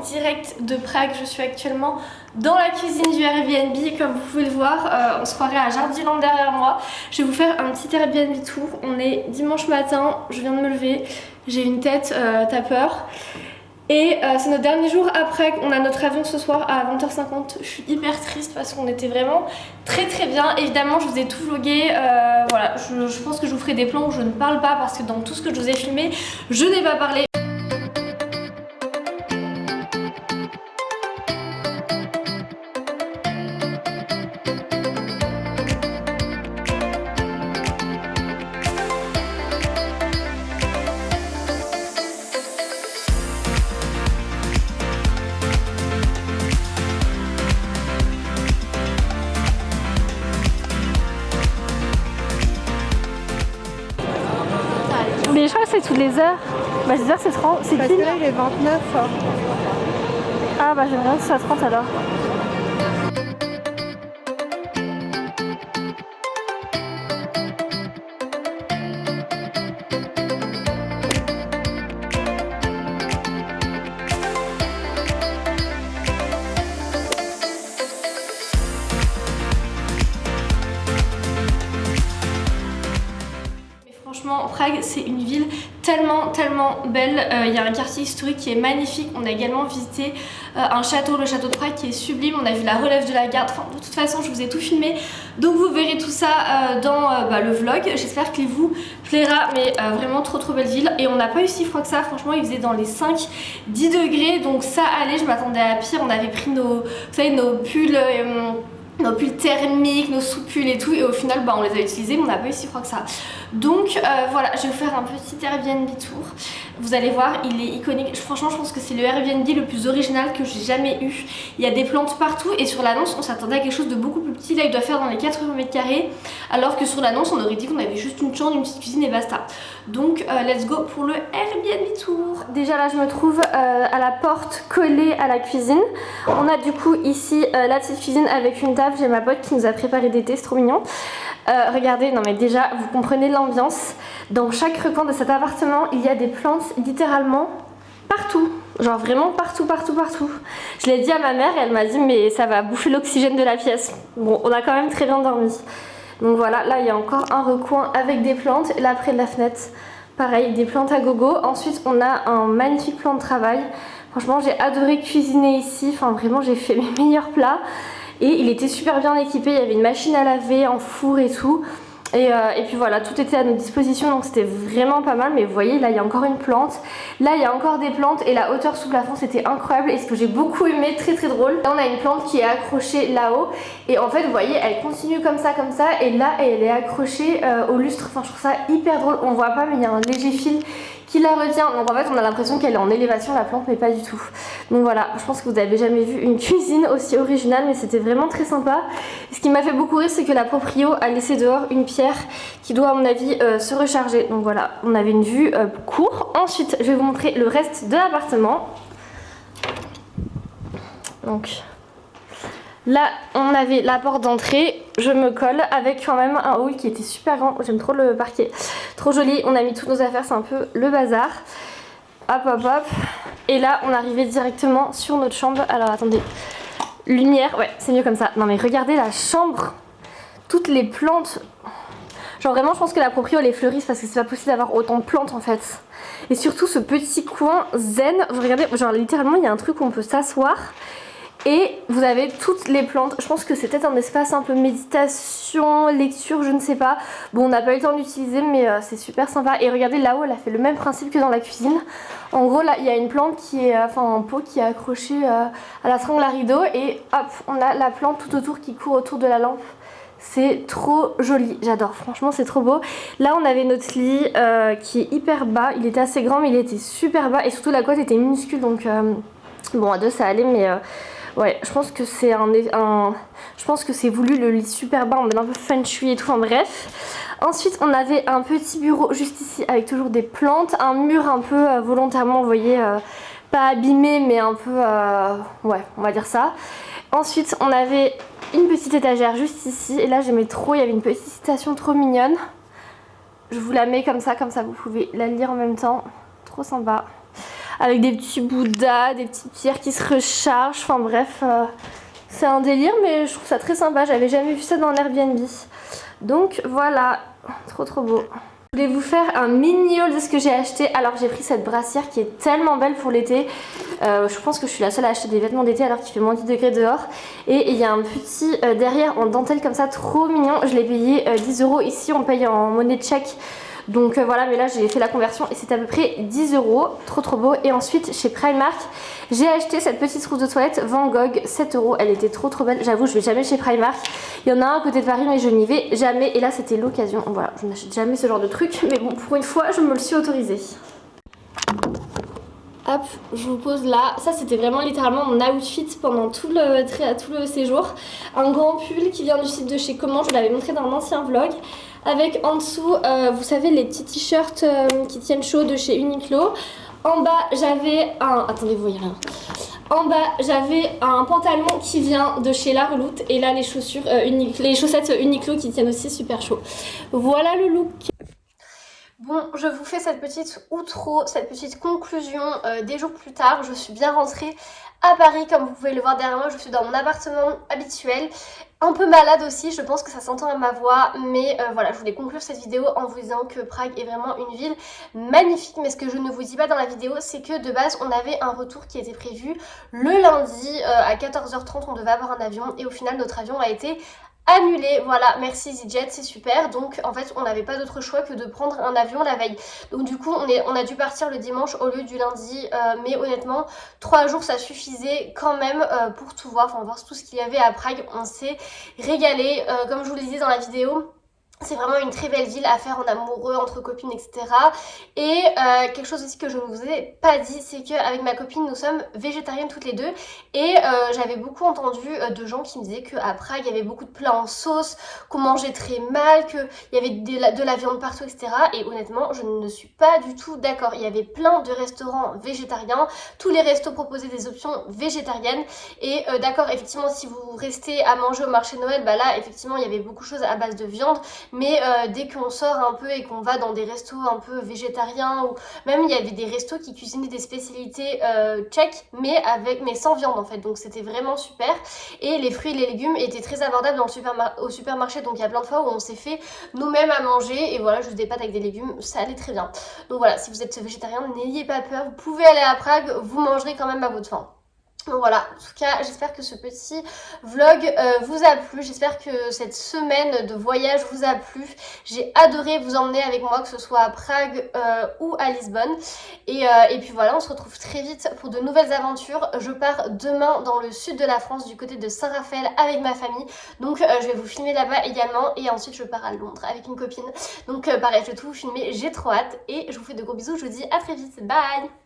direct de Prague. Je suis actuellement dans la cuisine du Airbnb, comme vous pouvez le voir. On se croirait à Jardiland derrière moi. Je vais vous faire un petit Airbnb tour. On est dimanche matin, je viens de me lever. J'ai une tête tapeur. Et c'est notre dernier jour à Prague. On a notre avion ce soir à 20h50. Je suis hyper triste parce qu'on était vraiment très bien. Évidemment, je vous ai tout vlogué. Voilà, je pense que je vous ferai des plans où je ne parle pas parce que dans tout ce que je vous ai filmé, je n'ai pas parlé. Mais je crois que c'est toutes les heures. Bah, les heures c'est 30. C'est parce qui? que là il est 29. Ah bah j'aimerais bien que ce soit 30 alors. Franchement, Prague, c'est une ville tellement belle. Il y a un quartier historique qui est magnifique. On a également visité un château, le château de Prague, qui est sublime. On a vu la relève de la garde. Enfin, de toute façon, je vous ai tout filmé. Donc, vous verrez tout ça dans le vlog. J'espère qu'il vous plaira. Mais vraiment, trop belle ville. Et on n'a pas eu si froid que ça. Franchement, il faisait dans les 5-10 degrés. Donc, ça allait. Je m'attendais à pire. On avait pris nos pulls. Nos pulls thermiques, nos sous-pulls et tout, et au final on les a utilisés mais on n'a pas eu si froid que ça. Donc voilà, je vais vous faire un petit Airbnb tour. Vous allez voir, il est iconique. Franchement, je pense que c'est le Airbnb le plus original que j'ai jamais eu. Il y a des plantes partout et sur l'annonce on s'attendait à quelque chose de beaucoup plus petit. Là il doit faire dans les 80 mètres carrés alors que sur l'annonce on aurait dit qu'on avait juste une chambre, une petite cuisine et basta. Donc let's go pour le Airbnb tour. Déjà là je me trouve à la porte collée à la cuisine. On a du coup ici la petite cuisine avec une table. J'ai ma pote qui nous a préparé des thés, c'est trop mignon. Regardez, non mais déjà vous comprenez l'ambiance. Dans chaque recoin de cet appartement il y a des plantes littéralement partout. Genre vraiment partout. Je l'ai dit à ma mère et elle m'a dit mais ça va bouffer l'oxygène de la pièce. Bon, on a quand même très bien dormi. Donc voilà, là il y a encore un recoin avec des plantes. Et là près de la fenêtre, pareil, des plantes à gogo. Ensuite on a un magnifique plan de travail. Franchement j'ai adoré cuisiner ici. Enfin vraiment j'ai fait mes meilleurs plats. Et il était super bien équipé, il y avait une machine à laver, un four et tout. Et puis voilà, tout était à notre disposition, donc c'était vraiment pas mal. Mais vous voyez, là il y a encore une plante, là il y a encore des plantes et la hauteur sous plafond c'était incroyable. Et ce que j'ai beaucoup aimé, très drôle, là on a une plante qui est accrochée là-haut. Et en fait vous voyez, elle continue comme ça, et là elle est accrochée au lustre. Enfin je trouve ça hyper drôle, on voit pas mais il y a un léger fil qui la retient. Donc en fait on a l'impression qu'elle est en élévation la plante, mais pas du tout. Donc voilà, je pense que vous n'avez jamais vu une cuisine aussi originale, mais c'était vraiment très sympa. Et ce qui m'a fait beaucoup rire, c'est que la proprio a laissé dehors une pierre qui doit à mon avis se recharger. Donc voilà, on avait une vue court. Ensuite je vais vous montrer le reste de l'appartement. Donc là on avait la porte d'entrée, je me colle avec quand même un hall qui était super grand. J'aime trop le parquet, trop joli. On a mis toutes nos affaires, c'est un peu le bazar. Hop. Et là on arrivait directement sur notre chambre. Alors attendez, lumière, ouais c'est mieux comme ça. Non mais regardez la chambre, toutes les plantes. Genre vraiment je pense que la proprio elle est fleuriste parce que c'est pas possible d'avoir autant de plantes en fait. Et surtout ce petit coin zen, regardez, genre littéralement il y a un truc où on peut s'asseoir. Et vous avez toutes les plantes. Je pense que c'est peut-être un espace un peu méditation, lecture, je ne sais pas. Bon, on n'a pas eu le temps d'utiliser, mais c'est super sympa. Et regardez, là-haut, elle a fait le même principe que dans la cuisine. En gros, là, il y a une plante qui est, un pot qui est accroché à la sangle à rideau. Et hop, on a la plante tout autour qui court autour de la lampe. C'est trop joli, j'adore, franchement c'est trop beau. Là on avait notre lit qui est hyper bas. Il était assez grand mais il était super bas. Et surtout la couette était minuscule, donc bon à deux ça allait, mais... ouais, je pense que c'est je pense que c'est voulu, le lit super bas, on met un peu feng shui et tout, enfin bref. Ensuite on avait un petit bureau juste ici avec toujours des plantes, un mur un peu volontairement, vous voyez, pas abîmé mais un peu, ouais on va dire ça. Ensuite on avait une petite étagère juste ici et là j'aimais trop, il y avait une petite citation trop mignonne. Je vous la mets comme ça vous pouvez la lire en même temps, trop sympa. avec des petits Bouddhas, des petites pierres qui se rechargent, enfin bref, c'est un délire mais je trouve ça très sympa, j'avais jamais vu ça dans l'Airbnb. Donc voilà, trop beau. Je voulais vous faire un mini haul de ce que j'ai acheté. Alors j'ai pris cette brassière qui est tellement belle pour l'été. Je pense que je suis la seule à acheter des vêtements d'été alors qu'il fait moins 10 degrés dehors. Et il y a un petit derrière en dentelle comme ça, trop mignon. Je l'ai payé 10 €. Ici on paye en monnaie tchèque. Donc voilà, mais là j'ai fait la conversion et c'est à peu près 10 €, trop beau. Et ensuite chez Primark, j'ai acheté cette petite trousse de toilette Van Gogh, 7 €, elle était trop belle. J'avoue, je vais jamais chez Primark. Il y en a un à côté de Paris mais je n'y vais jamais et là c'était l'occasion. Voilà, je n'achète jamais ce genre de truc mais bon, pour une fois je me le suis autorisé. Hop, je vous pose là. Ça c'était vraiment littéralement mon outfit pendant tout le séjour. Un grand pull qui vient du site de chez Comment, je vous l'avais montré dans un ancien vlog. Avec en dessous, vous savez, les petits t-shirts qui tiennent chaud de chez Uniqlo. En bas, j'avais un... Attendez, vous voyez rien. En bas, j'avais un pantalon qui vient de chez La Reloute. Et là, les chaussures, les chaussettes Uniqlo qui tiennent aussi super chaud. Voilà le look. Bon, je vous fais cette petite outro, cette petite conclusion des jours plus tard. Je suis bien rentrée à Paris, comme vous pouvez le voir derrière moi, je suis dans mon appartement habituel. Un peu malade aussi, je pense que ça s'entend à ma voix, mais voilà, je voulais conclure cette vidéo en vous disant que Prague est vraiment une ville magnifique, mais ce que je ne vous dis pas dans la vidéo, c'est que de base, on avait un retour qui était prévu le lundi à 14h30, on devait avoir un avion, et au final, notre avion a été annulé. Voilà, merci EasyJet, c'est super. Donc en fait on n'avait pas d'autre choix que de prendre un avion la veille. Donc du coup on a dû partir le dimanche au lieu du lundi, mais honnêtement 3 jours ça suffisait quand même pour tout voir, enfin voir tout ce qu'il y avait à Prague. On s'est régalé, comme je vous le disais dans la vidéo. C'est vraiment une très belle ville à faire en amoureux, entre copines, etc. Et quelque chose aussi que je ne vous ai pas dit, c'est qu'avec ma copine, nous sommes végétariennes toutes les deux. Et j'avais beaucoup entendu de gens qui me disaient qu'à Prague, il y avait beaucoup de plats en sauce, qu'on mangeait très mal, qu'il y avait de la viande partout, etc. Et honnêtement, je ne suis pas du tout d'accord. Il y avait plein de restaurants végétariens. Tous les restos proposaient des options végétariennes. Et d'accord, effectivement, si vous restez à manger au marché de Noël, bah là, effectivement, il y avait beaucoup de choses à base de viande. Mais dès qu'on sort un peu et qu'on va dans des restos un peu végétariens, ou même il y avait des restos qui cuisinaient des spécialités tchèques mais sans viande en fait, donc c'était vraiment super. Et les fruits et les légumes étaient très abordables au supermarché, donc il y a plein de fois où on s'est fait nous-mêmes à manger et voilà, juste des pâtes avec des légumes, ça allait très bien. Donc voilà, si vous êtes végétarien, n'ayez pas peur, vous pouvez aller à Prague, vous mangerez quand même à votre faim. Donc voilà, en tout cas j'espère que ce petit vlog vous a plu, j'espère que cette semaine de voyage vous a plu. J'ai adoré vous emmener avec moi, que ce soit à Prague ou à Lisbonne. Et puis voilà, on se retrouve très vite pour de nouvelles aventures. Je pars demain dans le sud de la France, du côté de Saint-Raphaël avec ma famille. Donc je vais vous filmer là-bas également. Et ensuite je pars à Londres avec une copine. Donc pareil, je vais tout vous filmer, j'ai trop hâte. Et je vous fais de gros bisous, je vous dis à très vite, bye!